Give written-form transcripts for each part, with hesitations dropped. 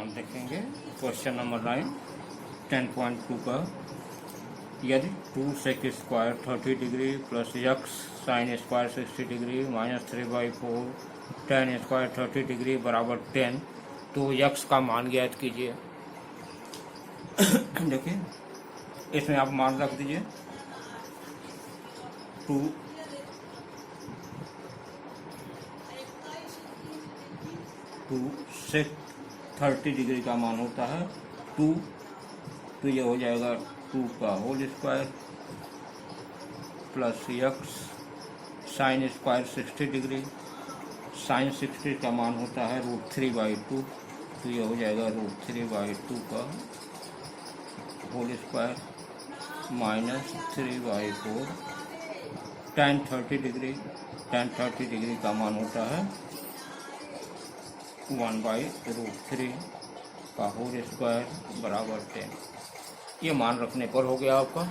देखेंगे question number 9 10.2 का। यदि 2 sec square 30 degree plus x sine square 60 degree minus 3/4 tan square 30 degree बराबर 10, तो यक्स का मान ज्ञात कीजिए। देखिए इसमें आप मान रख दीजिए 2 सेक 30 डिग्री का मान होता है 2, तो ये हो जाएगा 2 का whole square plus x sine square 60 degree, sine 60 का मान होता है √3/2, तो ये हो जाएगा √3/2 का whole square minus 3/4 tan 30 degree, tan 30 degree का मान होता है 1/√3 का होल स्क्वायर बराबर 10। ये मान रखने पर हो गया आपका।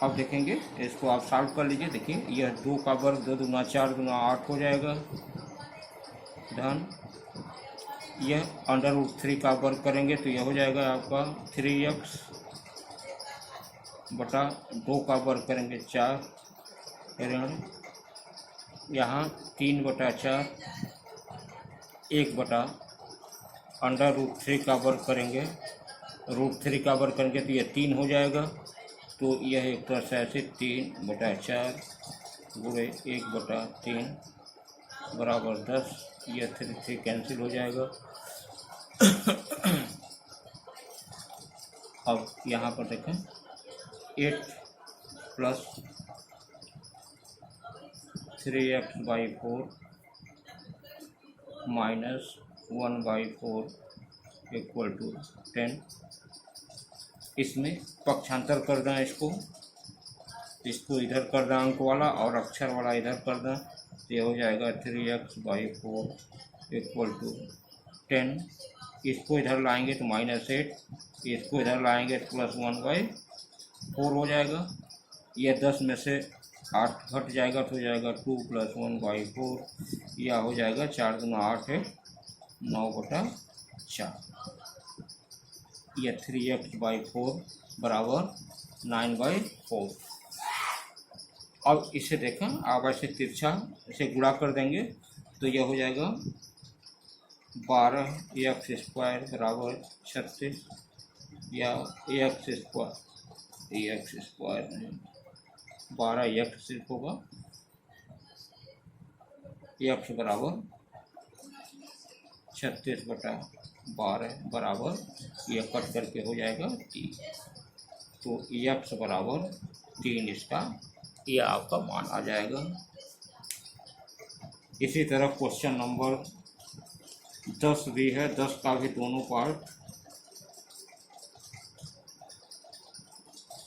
अब देखेंगे इसको आप सॉल्व कर लीजिए। देखिए यह 2 का वर्ग 2 दूना 4 दूना 8 हो जाएगा, धन यह √3 का वर्ग करेंगे तो यह हो जाएगा आपका 3x बटा 2 का वर्ग करेंगे 4 ऋण यहाँ 3/4 1 बटा √3 का वर्ग करेंगे, √3 का वर्ग करेंगे तो यह 3 हो जाएगा, तो यह एक तरह से ऐसे 3/4 गुणे 1/3 बराबर 10, यह 3 कैंसिल हो जाएगा। अब यहाँ पर देखें 8 plus 3x/4 minus 1/4 equal to 10। इसमें पक्षांतर कर दें, इसको इधर कर दें अंक वाला और अक्षर वाला इधर कर दें, तो ये हो जाएगा 3x/4 इक्वल टू 10। इसको इधर लाएंगे तो -8, इसको इधर लाएंगे तो +1/4 हो जाएगा। यह 10 में से 8 घट जाएगा तो हो जाएगा 2 + 1/4, या हो जाएगा 4 दूना 8 है 9/4। यह 3x/4 बराबर 9/4। अब इसे देखें, आप ऐसे तिरछा इसे गुणा कर देंगे तो यह हो जाएगा 12x² बराबर 36, या x² नहीं 12x सिर्फ होगा, x बराबर 36/12 बराबर यह कट करके हो जाएगा 3, तो x बराबर 3 इसका यह आपका मान आ जाएगा। इसी तरह क्वेश्चन नंबर 10 भी है, 10 का भी दोनों पार्ट।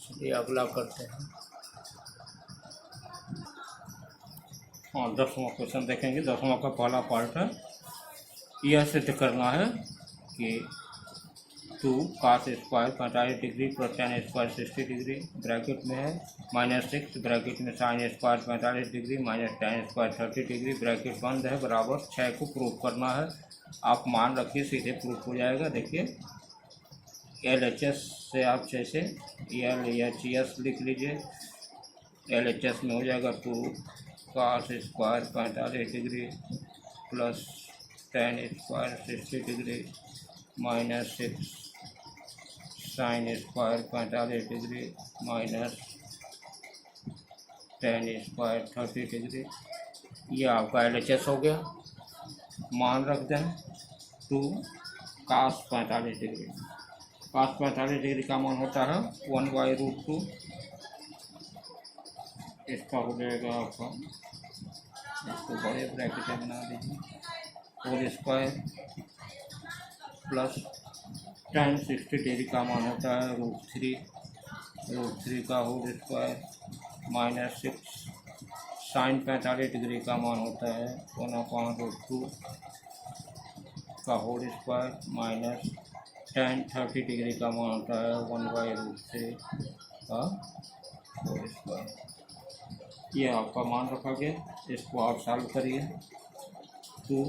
चलिए अगला करते हैं। हाँ 10वां क्वेश्चन देखेंगे। 10वां का पहला पार्ट है, यह सिद्ध करना है कि 2 cos square 45 degree plus tan square 60 degree bracket में है -6 ब्रैकेट में sin square 45 degree minus tan square 30 degree bracket बंद है बराबर 6 को प्रूव करना है। आप मान रखिए सीधे प्रूफ हो जाएगा। देखिए LHS से आप जैसे LHS लिख लीजिए, LHS में हो जाएगा 2 cos square 45 degree plus tan square 60 degree minus 6 sin square 45 degree minus tan square 30 degree. ये आपका LHS हो गया। मान रख दें 2 cos 45 डिग्री, cos 45 डिग्री का मान होता है 1/√2, इसका हो जाएगा आपका, इसको बड़े ब्रैकेट में बना दीजिए, whole square plus tan 60 degree का मान होता है √3 का whole square minus 6 sin 45 degree का मान होता है 1/√2 का whole square minus tan 30 degree का मान होता है 1/√3 का होल स्क्वायर। ये आपका मान रखा गया। इसको आप सॉल्व करिए। 2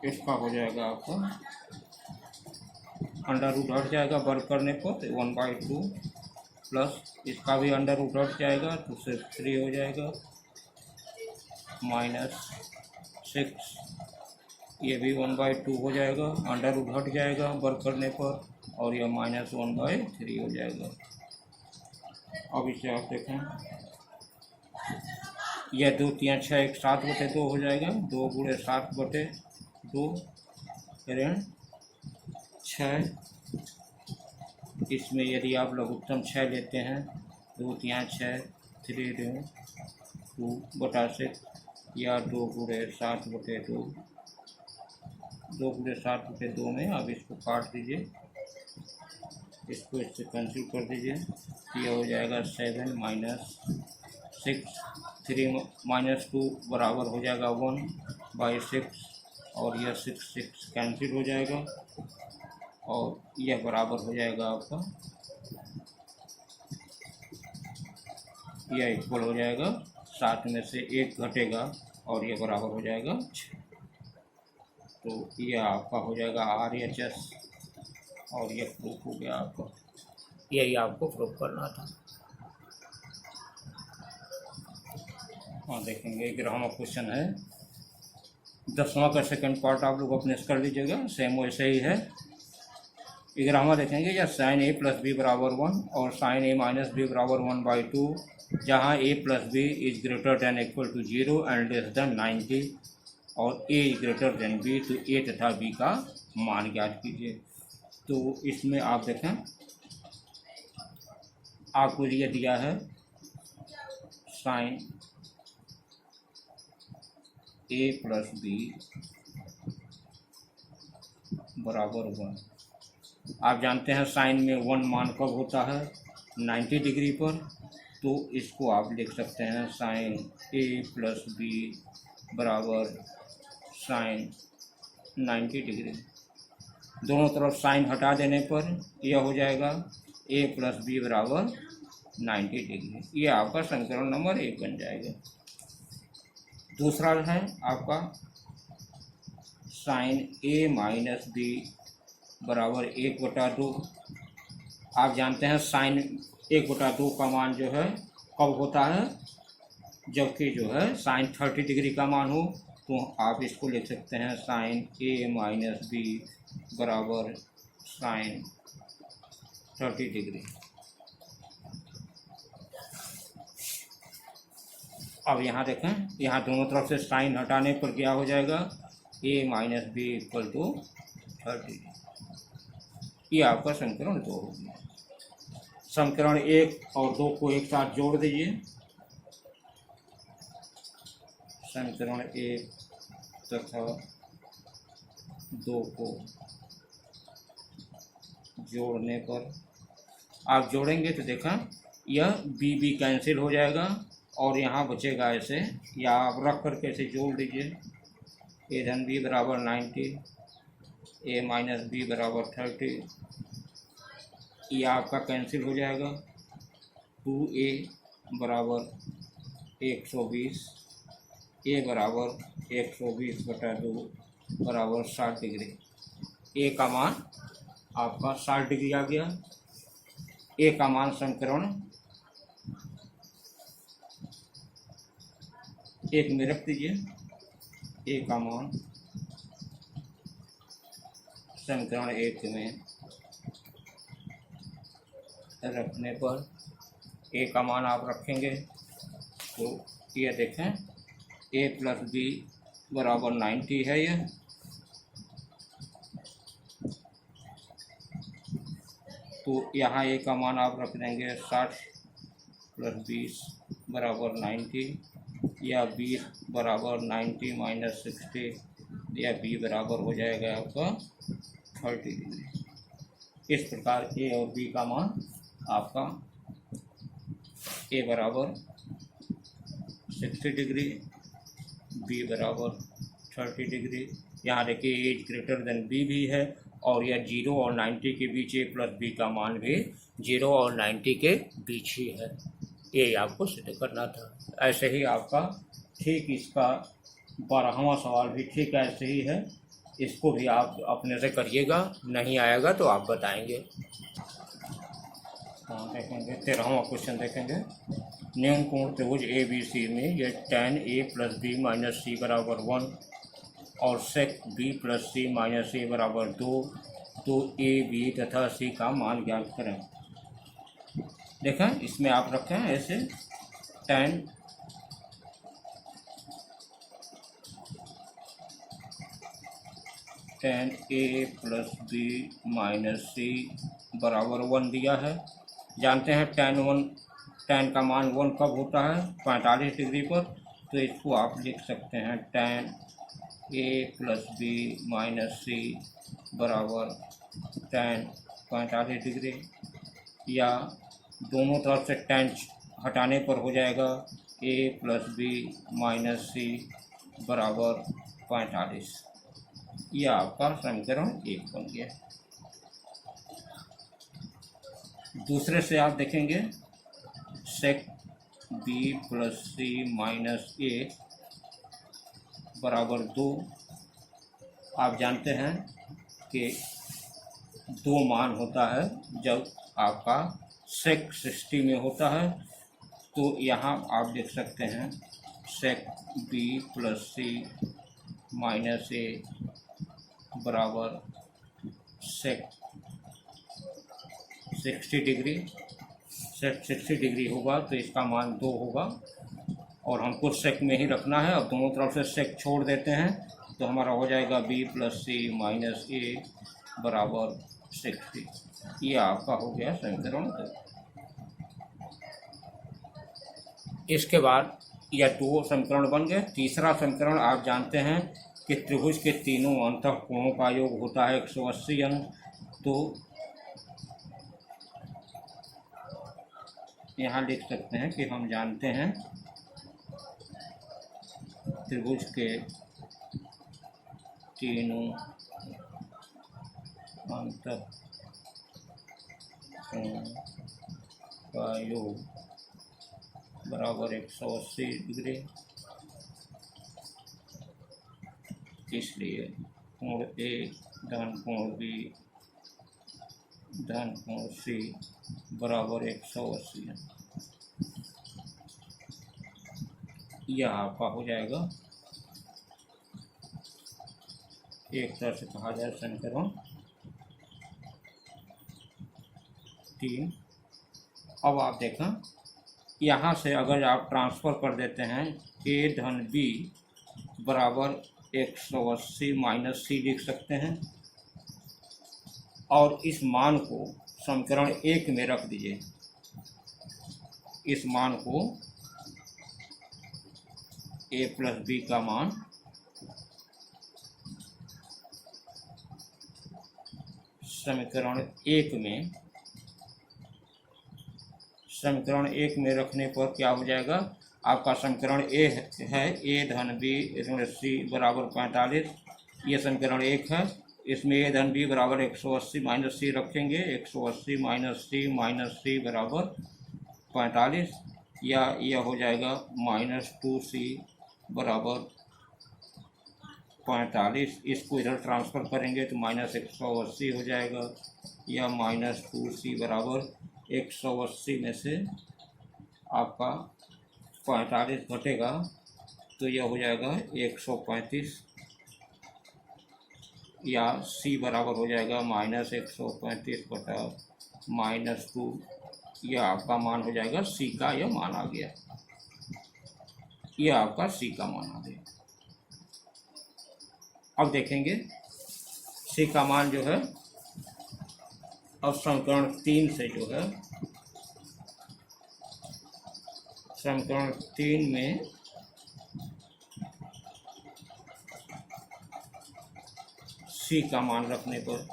इसका हो जाएगा आपका अंडर रूट हट जाएगा वर्क करने पर, तो 1/2 प्लस इसका भी अंडर रूट हट जाएगा तो सिर्फ 3 हो जाएगा, -6 ये भी 1/2 हो जाएगा, अंडर रूट हट जाएगा वर्क करने पर, और यह -1/3 हो जाएगा। अब इसे आप देखें, यह 2 3 6 एक 7/2 हो जाएगा, 2 × 7/2 ऋण 6। इसमें यदि आप लघुत्तम 6 लेते हैं, 2 3 6 3 ऋण 2/6 या 2 × 7/2, 2 × 7/2 में आप इसको काट दीजिए, इसको इससे कैंसिल कर दीजिए, यह हो जाएगा 7 - 6, 3 - 2 बराबर हो जाएगा 1/6, और यह 6 कैंसिल हो जाएगा, और यह बराबर हो जाएगा आपका, यह इक्वल हो जाएगा 7 में से 1 घटेगा और यह बराबर हो जाएगा 6। तो यह आपका हो जाएगा RHS, और यह प्रूफ हो गया आपका। यही आपको प्रूफ करना था। हाँ देखेंगे, 11वां क्वेश्चन है। 10वां का सेकंड पार्ट आप लोग अपने कर लीजिएगा, सेम वैसे ही है। 11वां देखेंगे, या sin a + b = 1 और sin a - b = 1/2, जहाँ a + b is greater than equal to 0 and less than 90, और a is greater than b, तो a तथा b का मान ज्ञात कीजिए। तो इसमें आप देखें, आपको ये दिया है sin a + b = 1। आप जानते हैं साइन में 1 मान कब होता है, 90 डिग्री पर, तो इसको आप लिख सकते हैं sin a + b बराबर sin 90 डिग्री। दोनों तरफ साइन हटा देने पर यह हो जाएगा a + b बराबर 90 डिग्री। ये आपका समीकरण नंबर 1 बन जाएगा। दूसरा है आपका sin a - b बराबर 1/2। आप जानते हैं साइन 1/2 का मान जो है कब होता है, जबकि जो है साइन 30 डिग्री का मान हो, तो आप इसको लिख सकते हैं sin a - b बराबर sin 30 डिग्री। अब यहाँ देखें, यहाँ दोनों तरफ से साइन हटाने पर क्या हो जाएगा, a - b = 30। ये आपका समीकरण 2 हो गया। समीकरण 1 और 2 को एक साथ जोड़ दीजिए। समीकरण 1 तथा 2 को जोड़ने पर आप जोड़ेंगे तो देखा, यह b कैंसिल हो जाएगा और यहाँ बचेगा ऐसे, या आप रख करके ऐसे जोड़ दीजिए। a धन b बराबर 90, a - b बराबर 30, ये आपका कैंसिल हो जाएगा। 2a बराबर 120, a बराबर 120/2 बराबर 60 डिग्री। a का मान आपका 60 डिग्री आ गया। a का मान समीकरण 1 में रख दीजिए। a का मान समीकरण 1 में रखने पर a का मान आप रखेंगे तो ये देखें, a + b बराबर 90 है यह, तो यहाँ a का मान आप रख देंगे 60 + 20 बराबर 90, या 20 बराबर 90 - 60, या b बराबर हो जाएगा आपका 30 डिग्री। इस प्रकार a और b का मान आपका a बराबर 60 डिग्री, b बराबर 30 डिग्री। यहाँ देखिए a is greater than b भी है, और यह 0 और 90 के बीच a + b का मान भी 0 और 90 के बीच ही है। ये आपको सिद्ध करना था। ऐसे ही आपका ठीक इसका 12वां सवाल भी ठीक ऐसे ही है। इसको भी आप अपने से करिएगा, नहीं आएगा तो आप बताएंगे। हाँ देखेंगे 13वां क्वेश्चन देखेंगे। निम्न कोण त्रिभुज ए बी सी में ये tan a plus B minus C बराबर 1 और sec b plus C minus a बराबर 2, तो a b तथा c का मान ज्ञात करें। देखें इसमें आप रखें ऐसे tan a plus B minus C बराबर 1 दिया है। जानते हैं tan का मान 1 कब होता है? 45 डिग्री पर। तो इसको आप लिख सकते हैं tan a plus B minus C बराबर tan 45 डिग्री, या दोनों तरफ से tan हटाने पर हो जाएगा a plus B minus C बराबर 45। यह आपका समीकरण 1 बन गया। दूसरे से आप देखेंगे sec b plus C minus a बराबर 2। आप जानते हैं कि 2 मान होता है जब आपका sec 60 में होता है। तो यहाँ आप देख सकते हैं sec b plus C minus a बराबर sec 60 डिग्री। sec 60 डिग्री होगा तो इसका मान 2 होगा, और हमको sec में ही रखना है। अब दोनों तरफ से sec छोड़ देते हैं तो हमारा हो जाएगा b plus C minus a बराबर 60। ये आपका हो गया समीकरण 2। इसके बाद यह 2 समीकरण बन गए। तीसरा समीकरण आप जानते हैं कि त्रिभुज के तीनों अंतःकोणों का योग होता है 180 अंश। तो यहाँ लिख सकते हैं कि हम जानते हैं त्रिभुज के तीनों अंतःकोणों का योग बराबर 180 डिग्री। इसलिए कोण ए धन कोण बी धन कोण सी बराबर 180 है। यह आपका हो जाएगा एक तरह से कहा जाए समीकरण 3। अब आप देखें यहाँ से अगर आप ट्रांसफ़र कर देते हैं a धन b बराबर 180 माइनस सी लिख सकते हैं, और इस मान को समीकरण 1 में रख दीजिए। इस मान को a प्लस बी का मान समीकरण 1 में रखने पर क्या हो जाएगा? आपका समीकरण ए है a धन बी ऋण सी बराबर 45। ये समीकरण 1 है। इसमें a धन बी बराबर 180 माइनस सी रखेंगे। 180 माइनस सी बराबर 45, या यह हो जाएगा -2c बराबर 45। इसको इधर ट्रांसफ़र करेंगे तो -180 हो जाएगा, या -2c बराबर 180 में से आपका 45 घटेगा तो यह हो जाएगा 135, या c बराबर हो जाएगा -135 बटा -2। यह आपका मान हो जाएगा c का, यह मान आ गया। यह आपका c का मान आ गया। अब देखेंगे c का मान जो है, अब समीकरण 3 से जो है, समीकरण 3 में c का मान रखने पर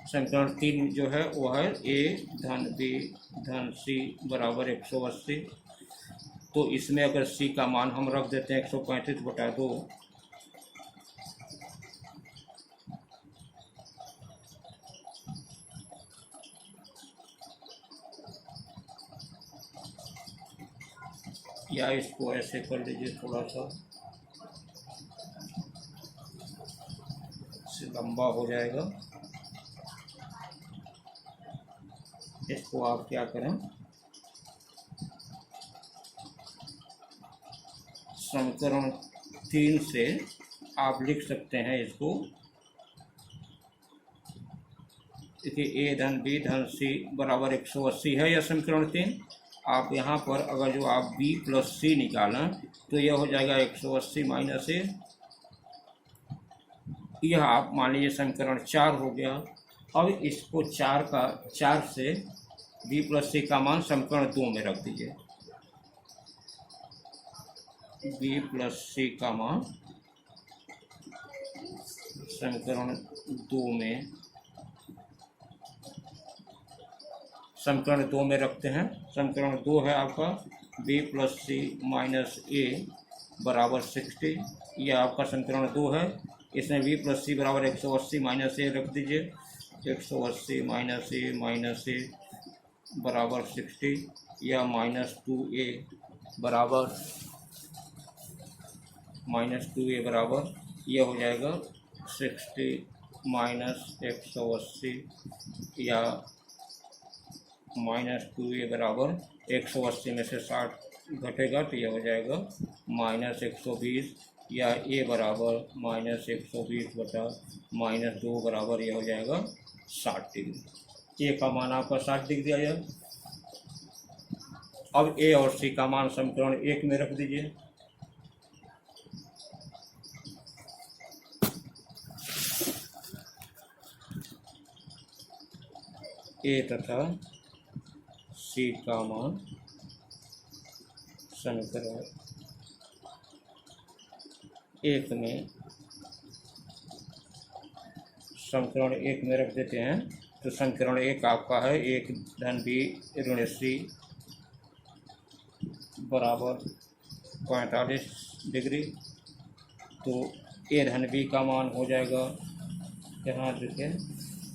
समीकरण 3 जो है वो है a धन b धन c बराबर 180। तो इसमें अगर c का मान हम रख देते हैं 135 बटा 2, या इसको ऐसे कर लीजिए, थोड़ा सा से लंबा हो जाएगा। इसको आप क्या करें, समीकरण 3 से आप लिख सकते हैं इसको, देखिए ए धन बी धन सी बराबर 180 है यह समीकरण 3। आप यहाँ पर अगर जो आप बी प्लस सी निकालें तो यह हो जाएगा 180 माइनस ए। यह आप मान लीजिए समीकरण 4 हो गया। अब इसको 4 से बी प्लस सी का मान समीकरण 2 में रख दीजिए। बी प्लस सी का मान समीकरण 2 में, समीकरण 2 में रखते हैं। समीकरण 2 है आपका बी प्लस सी माइनस ए बराबर 60, यह आपका समीकरण 2 है। इसमें बी प्लस सी बराबर 180 माइनस ए रख दीजिए। 180 माइनस ए बराबर 60 या -2a बराबर यह हो जाएगा 60 माइनस 180 या -2a बराबर 180 में से 60 घटेगा तो यह हो जाएगा -120 या a बराबर -120 बटा -2 बराबर यह हो जाएगा 60 डिग्री। ए का मान आपका 60 डिग्री आया। अब ए और सी का मान समीकरण 1 में रख दीजिए। ए तथा सी का मान समीकरण 1 में रख देते हैं। तो समीकरण 1 आपका है 1 धन बी ऋण सी बराबर 45 डिग्री। तो ए धन बी का मान हो जाएगा, यहाँ देखें,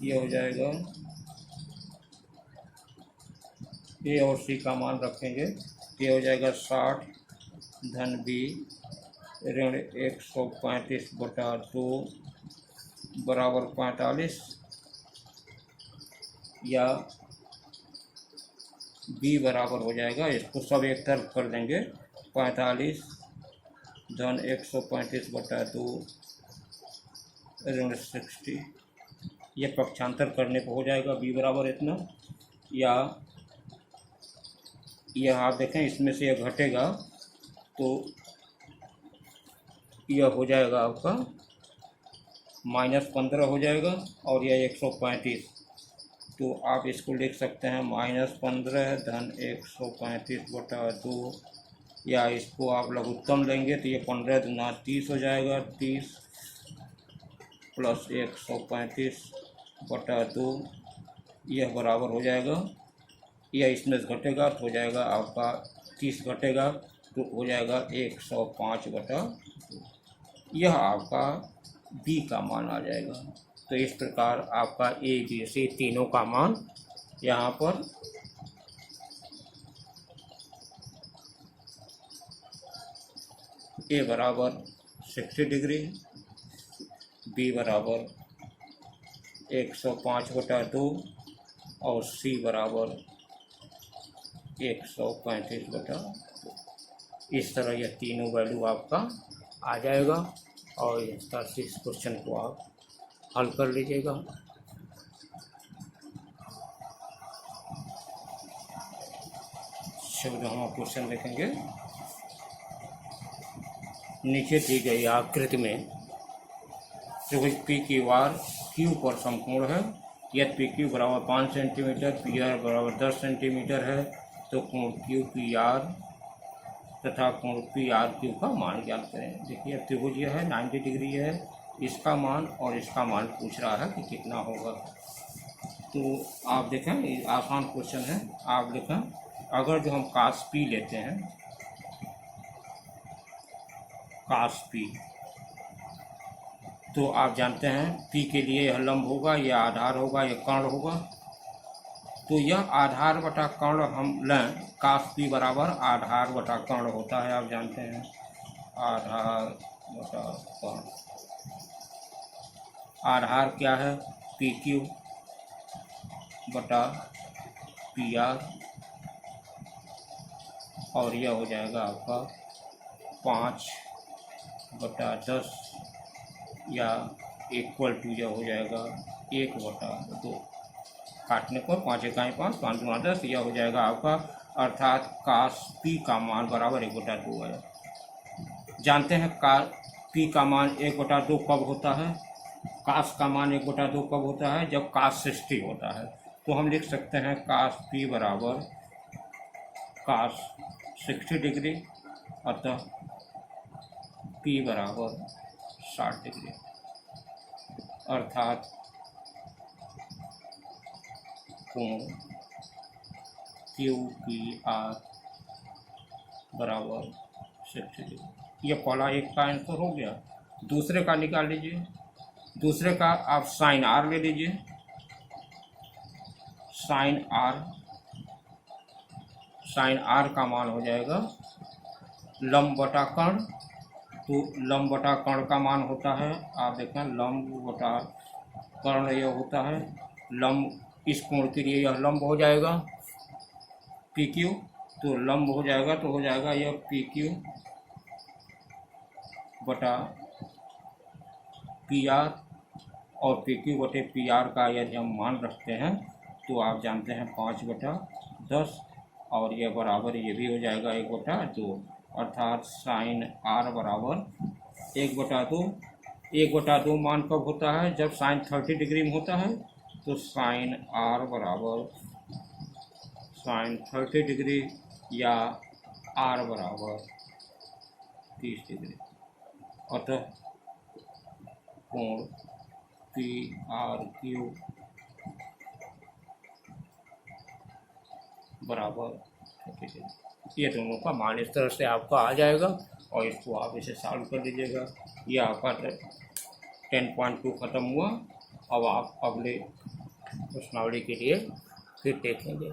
ये हो जाएगा, ए और सी का मान रखेंगे, ये हो जाएगा 60 धन बी ऋण 135 बटा 2 बराबर 45 या बी बराबर हो जाएगा, इसको सब एक तरफ कर देंगे, 45 धन 135 बटा 2 ऋण 60, यह पक्षांतर करने पर हो जाएगा बी बराबर इतना। या यह आप देखें इसमें से यह घटेगा तो यह हो जाएगा आपका -15 हो जाएगा और यह 135, तो आप इसको लिख सकते हैं -15 धन 135 बटा 2, या इसको आप लघुत्तम लेंगे तो ये 15 दूना 30 हो जाएगा, 30 प्लस 135 बटा 2 यह बराबर हो जाएगा, यह इसमें से घटेगा तो हो जाएगा आपका 30 घटेगा तो हो जाएगा 105 बटा 2। यह आपका बी का मान आ जाएगा। तो इस प्रकार आपका ए बी सी तीनों का मान यहाँ पर ए बराबर 60 डिग्री, बी बराबर 105 बटा 2 और सी बराबर 135 बटा 2। इस तरह यह तीनों वैल्यू आपका आ जाएगा और इस तरह से इस क्वेश्चन को आप हल कर लीजिएगा। चलो हम क्वेश्चन देखेंगे। नीचे दी गई आकृति में त्रिभुज पी की वार क्यू पर समकोण है। यदि पी क्यू बराबर 5 सेंटीमीटर, पी आर बराबर 10 सेंटीमीटर है तो कोण क्यू पी आर तथा कोण पी आर क्यू का मान ज्ञात करें। देखिए त्रिभुज यह है 90 डिग्री है, इसका मान और इसका मान पूछ रहा है कि कितना होगा। तो आप देखें ये आसान क्वेश्चन है। आप देखें अगर जो हम कास पी लेते हैं, कास पी, तो आप जानते हैं पी के लिए यह लंब होगा, या आधार होगा, या कर्ण होगा। तो यह आधार बटा कर्ण हम लें, काश पी बराबर आधार बटा कर्ण होता है, आप जानते हैं आधार बटा कर्ण। आधार क्या है? पी क्यू बटा पी आर, और यह हो जाएगा आपका 5/10 या इक्वल टू यह हो जाएगा 1/2, काटने पर 5 इकाई 5, 5 गुना 10, यह हो जाएगा आपका, अर्थात काश पी का मान बराबर 1/2 है। जानते हैं का पी का मान 1/2 कब होता है? काश का मान 1/2 कब होता है? जब काश 60 होता है। तो हम लिख सकते हैं काश पी बराबर काश 60 डिग्री, अतः पी बराबर 60 डिग्री, अर्थात कोण क्यू पी आर बराबर 60 डिग्री। ये पहला एक का आंसर हो गया। दूसरे का निकाल लीजिए। दूसरे का आप साइन आर ले लीजिए। साइन आर का मान हो जाएगा लंब बटा कर्ण। तो लंब बटा कर्ण का मान होता है, आप देखें लंब बटा कर्ण यह होता है, लंब इस कोण के लिए यह लंब हो जाएगा पी क्यू, तो लंब हो जाएगा तो हो जाएगा यह पी क्यू बटा पी आर, और पी क्यू बटे पी आर का यदि हम मान रखते हैं तो आप जानते हैं 5/10, और यह बराबर ये भी हो जाएगा 1/2, अर्थात साइन आर बराबर 1/2। 1/2 मान कब होता है? जब साइन 30 डिग्री में होता है। तो साइन आर बराबर साइन 30 डिग्री या आर बराबर 30 डिग्री, अतः कोण पी आर क्यू बराबर 30 डिग्री। ये दोनों का मान इस तरह से आपका आ जाएगा, और इसको आप इसे सॉल्व कर लीजिएगा। ये आपका 10.2 ख़त्म हुआ। अब आप अगले प्रश्नावली के लिए फिर देखेंगे।